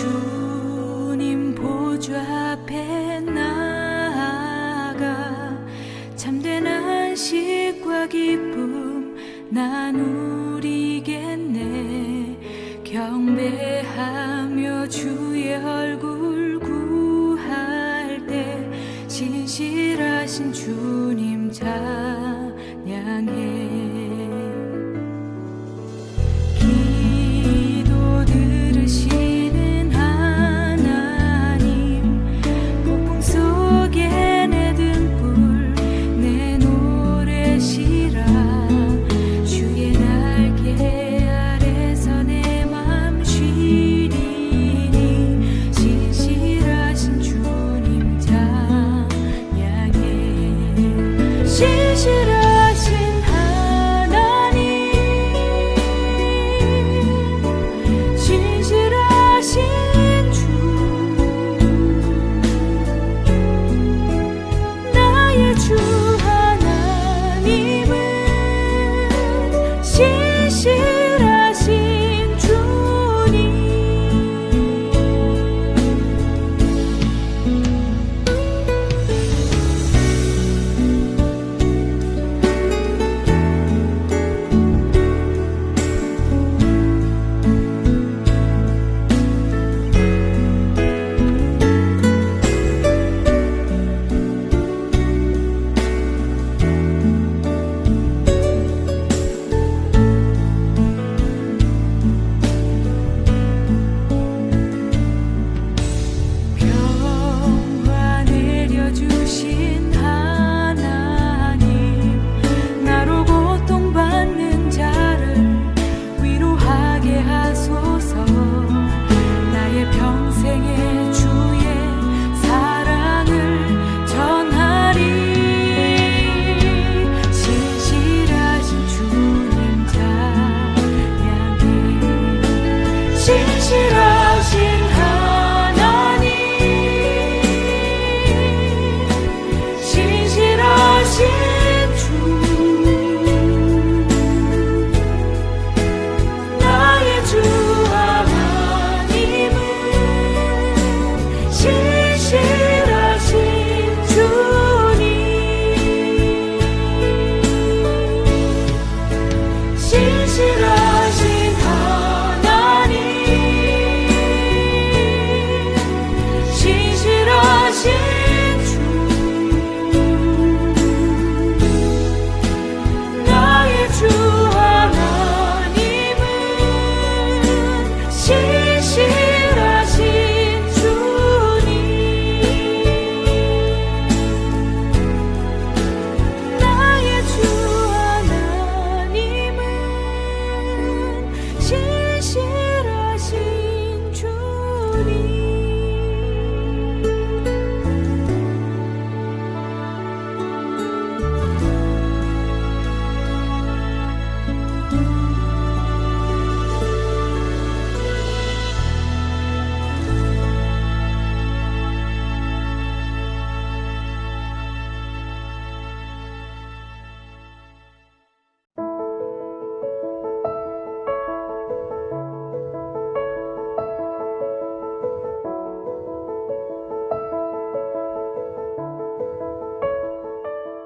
주님 보좌 앞에 나아가 참된 안식과 기쁨 나누리겠네. 경배하며 주의 얼굴 구할 때 신실하신 주님 찬양해.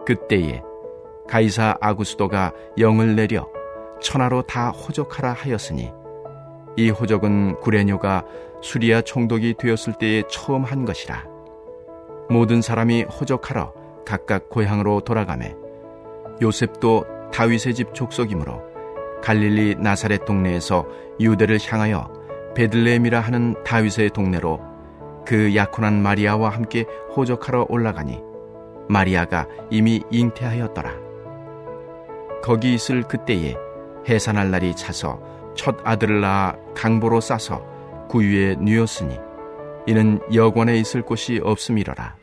그때에 가이사 아구스도가 영을 내려 천하로 다 호적하라 하였으니 이 호적은 구레뇨가 수리아 총독이 되었을 때에 처음 한 것이라. 모든 사람이 호적하러 각각 고향으로 돌아가매 요셉도 다윗의 집 족속이므로 갈릴리 나사렛 동네에서 유대를 향하여 베들레헴이라 하는 다윗의 동네로 그 약혼한 마리아와 함께 호적하러 올라가니 마리아가 이미 잉태하였더라. 거기 있을 그때에 해산할 날이 차서 첫 아들을 낳아 강보로 싸서 구유에 누였으니 이는 여관에 있을 곳이 없음이로라.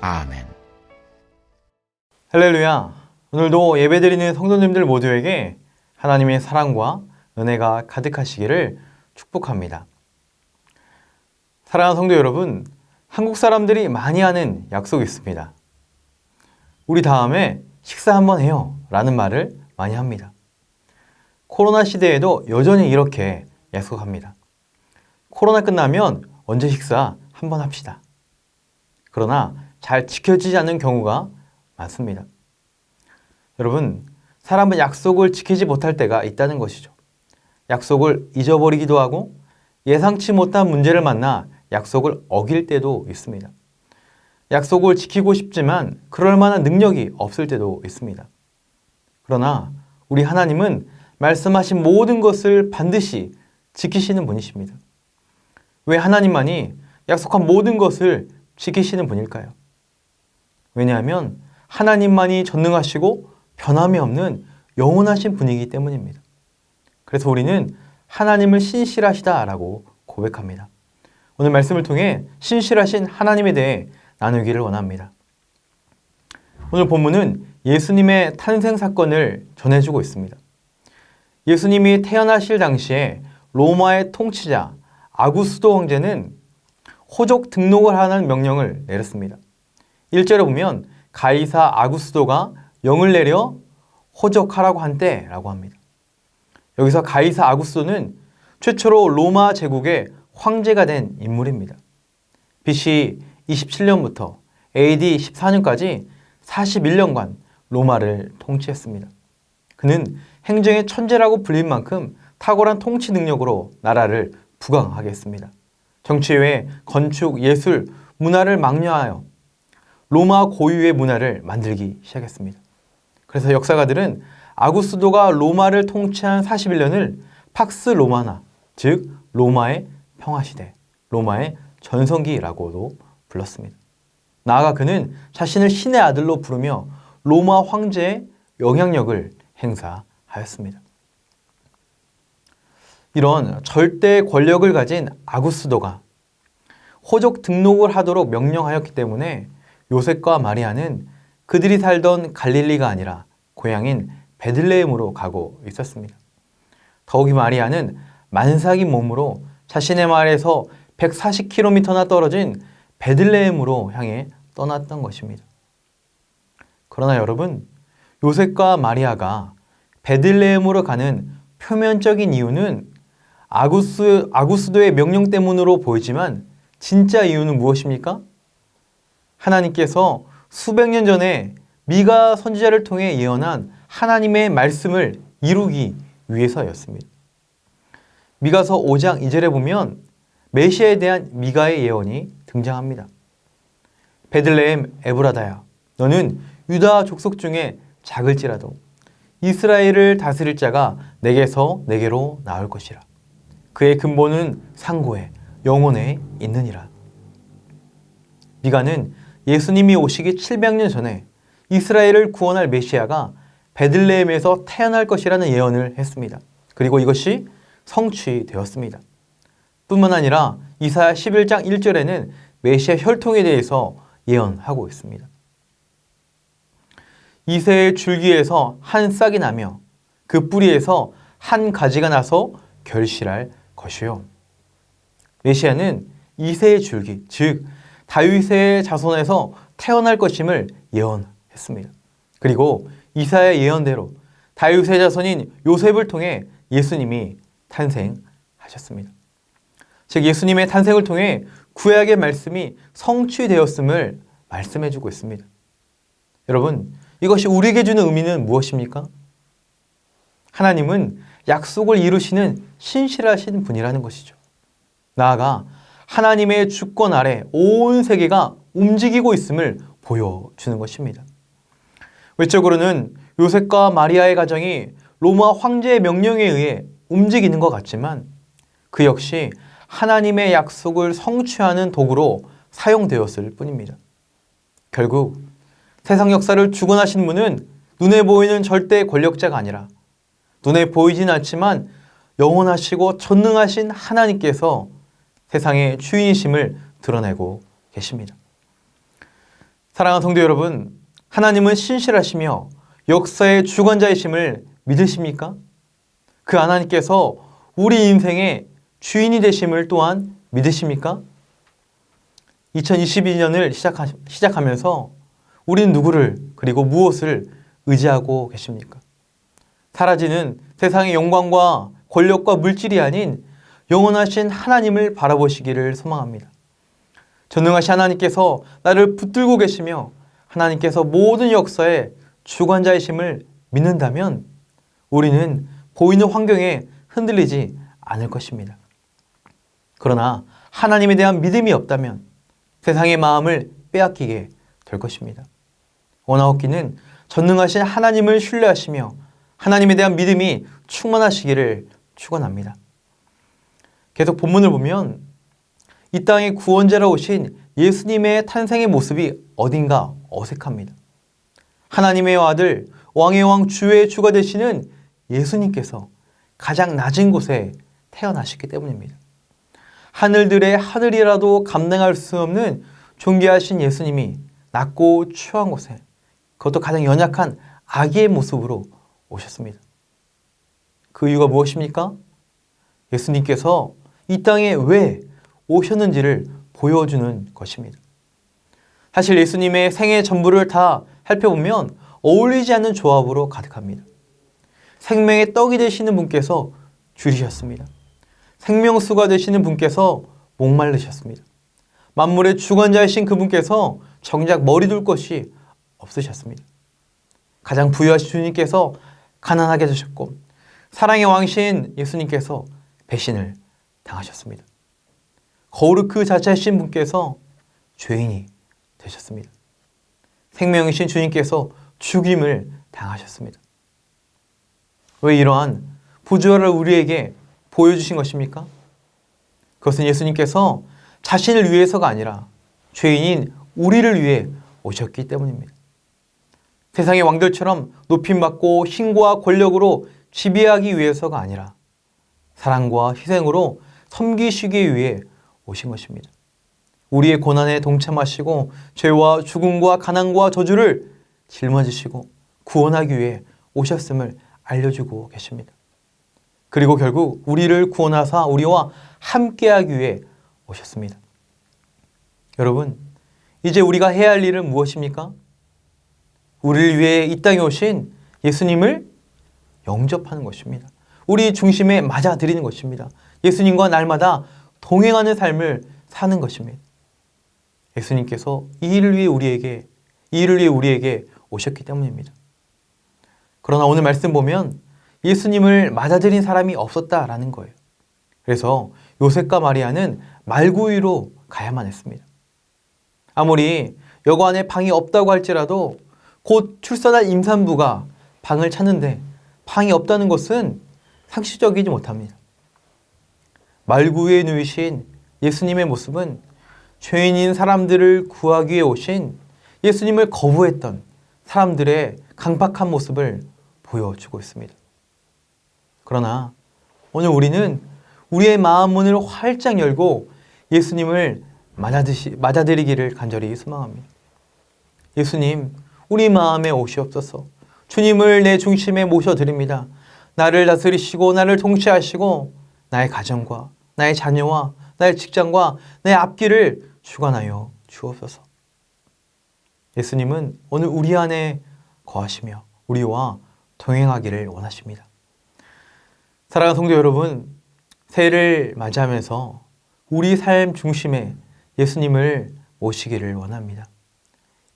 아멘. 할렐루야. 오늘도 예배드리는 성도님들 모두에게 하나님의 사랑과 은혜가 가득하시기를 축복합니다. 사랑하는 성도 여러분, 한국 사람들이 많이 하는 약속이 있습니다. 우리 다음에 식사 한번 해요 라는 말을 많이 합니다. 코로나 시대에도 여전히 이렇게 약속합니다. 코로나 끝나면 언제 식사 한번 합시다. 그러나 잘 지켜지지 않는 경우가 많습니다. 여러분, 사람은 약속을 지키지 못할 때가 있다는 것이죠. 약속을 잊어버리기도 하고 예상치 못한 문제를 만나 약속을 어길 때도 있습니다. 약속을 지키고 싶지만 그럴 만한 능력이 없을 때도 있습니다. 그러나 우리 하나님은 말씀하신 모든 것을 반드시 지키시는 분이십니다. 왜 하나님만이 약속한 모든 것을 지키시는 분일까요? 왜냐하면 하나님만이 전능하시고 변함이 없는 영원하신 분이기 때문입니다. 그래서 우리는 하나님을 신실하시다라고 고백합니다. 오늘 말씀을 통해 신실하신 하나님에 대해 나누기를 원합니다. 오늘 본문은 예수님의 탄생 사건을 전해주고 있습니다. 예수님이 태어나실 당시에 로마의 통치자 아구스도 황제는 호적 등록을 하는 명령을 내렸습니다. 1절에 보면 가이사 아구스도가 영을 내려 호적하라고 한 때라고 합니다. 여기서 가이사 아구스도는 최초로 로마 제국의 황제가 된 인물입니다. BC 27년부터 AD 14년까지 41년간 로마를 통치했습니다. 그는 행정의 천재라고 불릴 만큼 탁월한 통치 능력으로 나라를 부강하게 했습니다. 정치 외에 건축, 예술, 문화를 망려하여 로마 고유의 문화를 만들기 시작했습니다. 그래서 역사가들은 아구스도가 로마를 통치한 41년을 팍스 로마나, 즉 로마의 평화시대, 로마의 전성기라고도 불렀습니다. 나아가 그는 자신을 신의 아들로 부르며 로마 황제의 영향력을 행사하였습니다. 이런 절대 권력을 가진 아구스도가 호적 등록을 하도록 명령하였기 때문에 요셉과 마리아는 그들이 살던 갈릴리가 아니라 고향인 베들레헴으로 가고 있었습니다. 더욱이 마리아는 만삭인 몸으로 자신의 마을에서 140km나 떨어진 베들레헴으로 향해 떠났던 것입니다. 그러나 여러분, 요셉과 마리아가 베들레헴으로 가는 표면적인 이유는 아구스도의 명령 때문으로 보이지만 진짜 이유는 무엇입니까? 하나님께서 수백 년 전에 미가 선지자를 통해 예언한 하나님의 말씀을 이루기 위해서였습니다. 미가서 5장 2절에 보면 메시아에 대한 미가의 예언이 등장합니다. 베들레헴 에브라다야, 너는 유다 족속 중에 작을지라도 이스라엘을 다스릴 자가 내게서 내게로 나올 것이라. 그의 근본은 상고에 영혼에 있느니라. 미가는 예수님이 오시기 700년 전에 이스라엘을 구원할 메시아가 베들레헴에서 태어날 것이라는 예언을 했습니다. 그리고 이것이 성취되었습니다. 뿐만 아니라 이사야 11장 1절에는 메시아 혈통에 대해서 예언하고 있습니다. 이새의 줄기에서 한 싹이 나며 그 뿌리에서 한 가지가 나서 결실할 것이요. 메시아는 이새의 줄기, 즉 다윗의 자손에서 태어날 것임을 예언했습니다. 그리고 이사야 예언대로 다윗의 자손인 요셉을 통해 예수님이 탄생하셨습니다. 즉 예수님의 탄생을 통해 구약의 말씀이 성취되었음을 말씀해주고 있습니다. 여러분, 이것이 우리에게 주는 의미는 무엇입니까? 하나님은 약속을 이루시는 신실하신 분이라는 것이죠. 나아가 하나님의 주권 아래 온 세계가 움직이고 있음을 보여주는 것입니다. 외적으로는 요셉과 마리아의 가정이 로마 황제의 명령에 의해 움직이는 것 같지만 그 역시 하나님의 약속을 성취하는 도구로 사용되었을 뿐입니다. 결국 세상 역사를 주관하시는 분은 눈에 보이는 절대 권력자가 아니라 눈에 보이진 않지만 영원하시고 전능하신 하나님께서 세상의 주인이심을 드러내고 계십니다. 사랑하는 성도 여러분, 하나님은 신실하시며 역사의 주관자이심을 믿으십니까? 그 하나님께서 우리 인생의 주인이 되심을 또한 믿으십니까? 2022년을 시작하면서 우리는 누구를 그리고 무엇을 의지하고 계십니까? 사라지는 세상의 영광과 권력과 물질이 아닌 영원하신 하나님을 바라보시기를 소망합니다. 전능하신 하나님께서 나를 붙들고 계시며 하나님께서 모든 역사의 주관자이심을 믿는다면 우리는 보이는 환경에 흔들리지 않을 것입니다. 그러나 하나님에 대한 믿음이 없다면 세상의 마음을 빼앗기게 될 것입니다. 원하옵기는 전능하신 하나님을 신뢰하시며 하나님에 대한 믿음이 충만하시기를 축원합니다. 계속 본문을 보면 이 땅에 구원자로 오신 예수님의 탄생의 모습이 어딘가 어색합니다. 하나님의 아들, 왕의 왕, 주의 주가 되시는 예수님께서 가장 낮은 곳에 태어나셨기 때문입니다. 하늘들의 하늘이라도 감당할 수 없는 존귀하신 예수님이 낮고 추한 곳에, 그것도 가장 연약한 아기의 모습으로 오셨습니다. 그 이유가 무엇입니까? 예수님께서 이 땅에 왜 오셨는지를 보여주는 것입니다. 사실 예수님의 생애 전부를 다 살펴보면 어울리지 않는 조합으로 가득합니다. 생명의 떡이 되시는 분께서 줄이셨습니다. 생명수가 되시는 분께서 목말르셨습니다. 만물의 주관자이신 그분께서 정작 머리 둘 것이 없으셨습니다. 가장 부유하신 주님께서 가난하게 되셨고 사랑의 왕신 예수님께서 배신을 당하셨습니다. 거룩 자체이신 분께서 죄인이 되셨습니다. 생명이신 주님께서 죽임을 당하셨습니다. 왜 이러한 부조화를 우리에게 보여주신 것입니까? 그것은 예수님께서 자신을 위해서가 아니라 죄인인 우리를 위해 오셨기 때문입니다. 세상의 왕들처럼 높임받고 힘과 권력으로 지배하기 위해서가 아니라 사랑과 희생으로 섬기시기 위해 오신 것입니다. 우리의 고난에 동참하시고 죄와 죽음과 가난과 저주를 짊어지시고 구원하기 위해 오셨음을 알려주고 계십니다. 그리고 결국 우리를 구원하사 우리와 함께하기 위해 오셨습니다. 여러분, 이제 우리가 해야 할 일은 무엇입니까? 우리를 위해 이 땅에 오신 예수님을 영접하는 것입니다. 우리 중심에 맞아들이는 것입니다. 예수님과 날마다 동행하는 삶을 사는 것입니다. 예수님께서 이 일을 위해 우리에게 오셨기 때문입니다. 그러나 오늘 말씀 보면 예수님을 맞아들인 사람이 없었다라는 거예요. 그래서 요셉과 마리아는 말구이로 가야만 했습니다. 아무리 여관에 방이 없다고 할지라도 곧 출산할 임산부가 방을 찾는데 방이 없다는 것은 상식적이지 못합니다. 말구이에 누이신 예수님의 모습은 죄인인 사람들을 구하기 위해 오신 예수님을 거부했던 사람들의 강팍한 모습을 보여주고 있습니다. 그러나 오늘 우리는 우리의 마음 문을 활짝 열고 예수님을 맞아들이기를 간절히 소망합니다. 예수님, 우리 마음에 오시옵소서. 주님을 내 중심에 모셔드립니다. 나를 다스리시고 나를 통치하시고 나의 가정과 나의 자녀와 나의 직장과 내 앞길을 주관하여 주옵소서. 예수님은 오늘 우리 안에 거하시며 우리와 동행하기를 원하십니다. 사랑하는 성도 여러분, 새해를 맞이하면서 우리 삶 중심에 예수님을 모시기를 원합니다.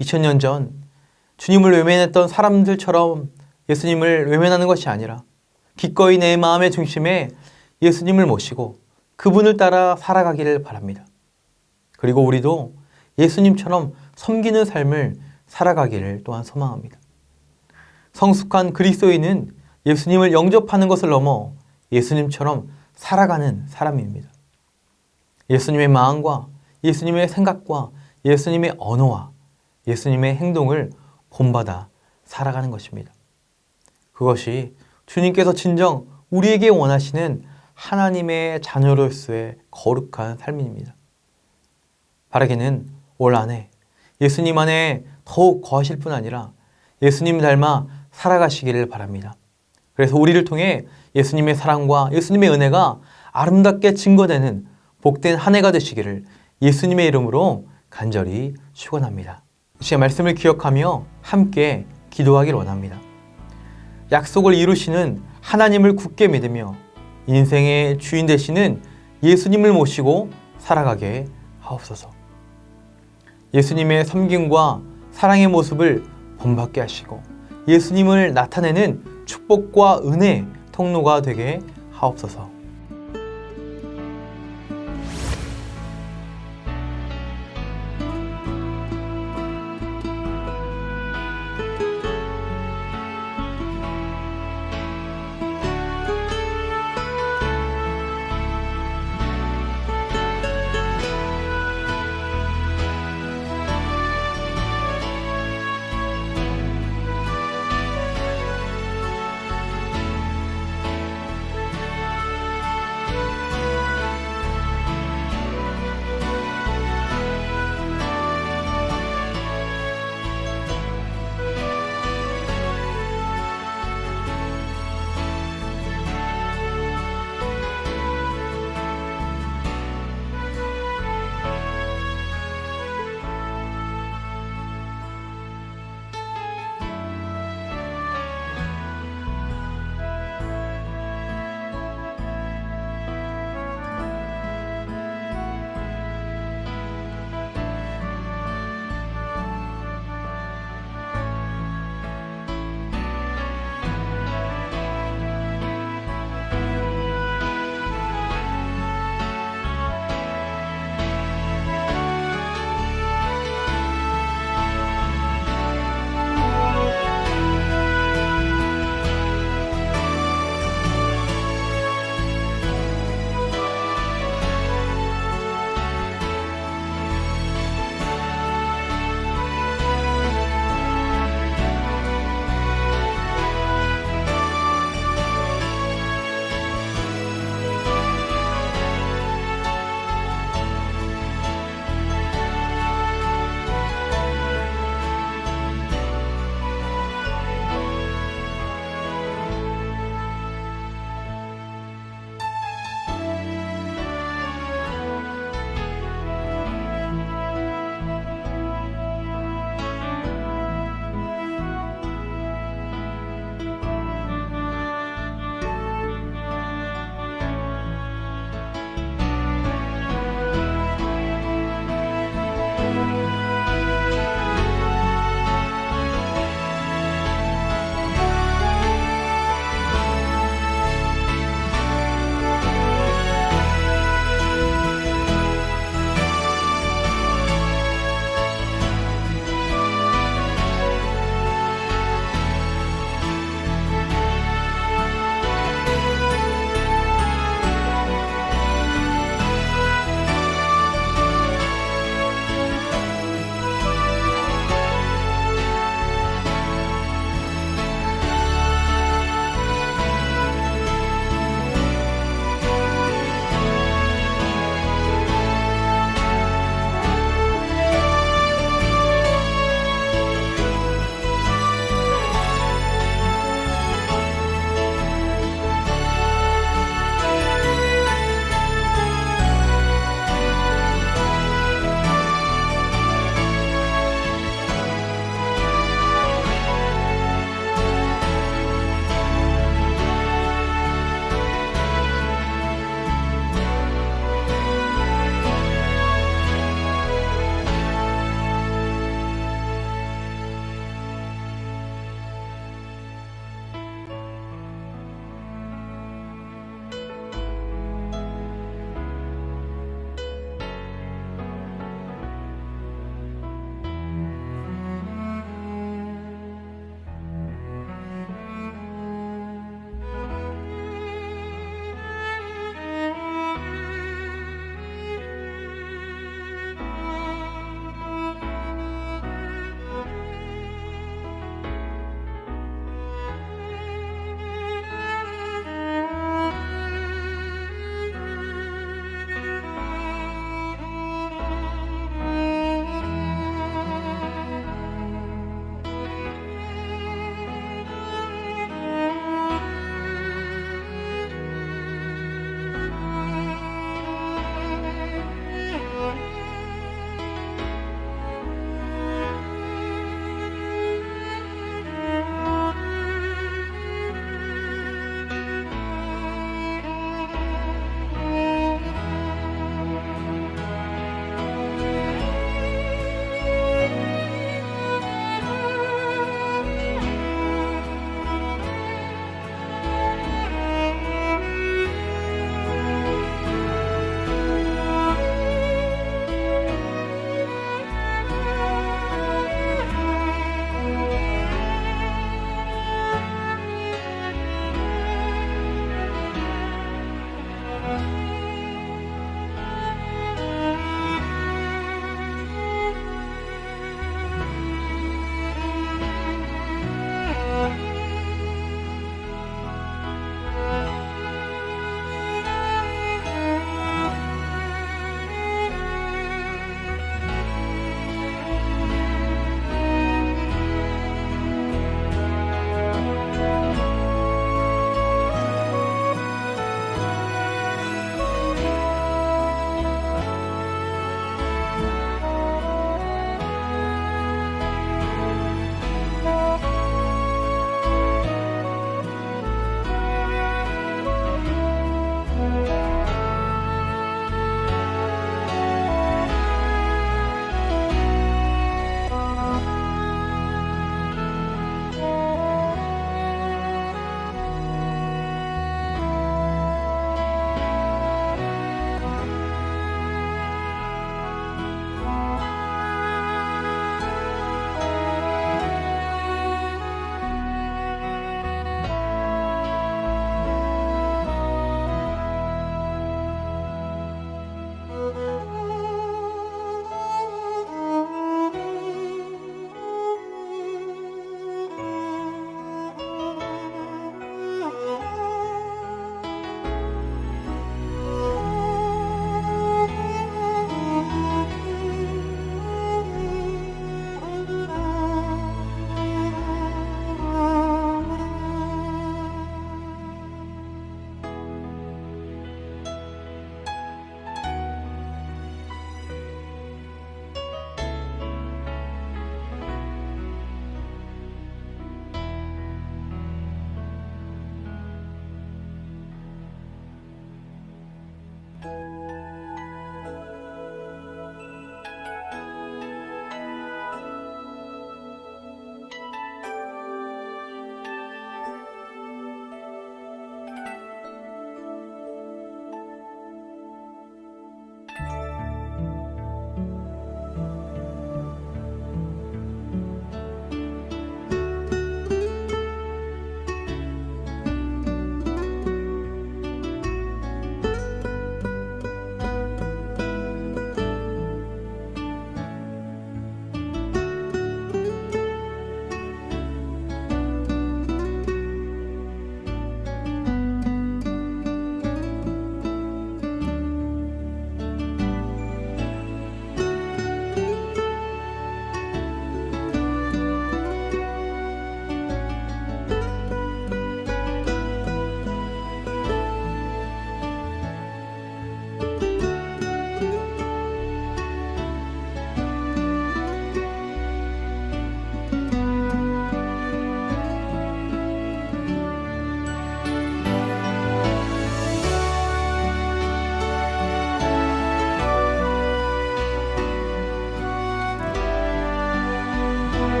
2000년 전 주님을 외면했던 사람들처럼 예수님을 외면하는 것이 아니라 기꺼이 내 마음의 중심에 예수님을 모시고 그분을 따라 살아가기를 바랍니다. 그리고 우리도 예수님처럼 섬기는 삶을 살아가기를 또한 소망합니다. 성숙한 그리스도인은 예수님을 영접하는 것을 넘어 예수님처럼 살아가는 사람입니다. 예수님의 마음과 예수님의 생각과 예수님의 언어와 예수님의 행동을 본받아 살아가는 것입니다. 그것이 주님께서 진정 우리에게 원하시는 하나님의 자녀로서의 거룩한 삶입니다. 바라기는 올 한해 예수님 안에 더욱 거하실 뿐 아니라 예수님 닮아 살아가시기를 바랍니다. 그래서 우리를 통해 예수님의 사랑과 예수님의 은혜가 아름답게 증거되는 복된 한 해가 되시기를 예수님의 이름으로 간절히 축원합니다. 이 시간 말씀을 기억하며 함께 기도하기를 원합니다. 약속을 이루시는 하나님을 굳게 믿으며 인생의 주인 되시는 예수님을 모시고 살아가게 하옵소서. 예수님의 섬김과 사랑의 모습을 본받게 하시고 예수님을 나타내는 축복과 은혜의 통로가 되게 하옵소서.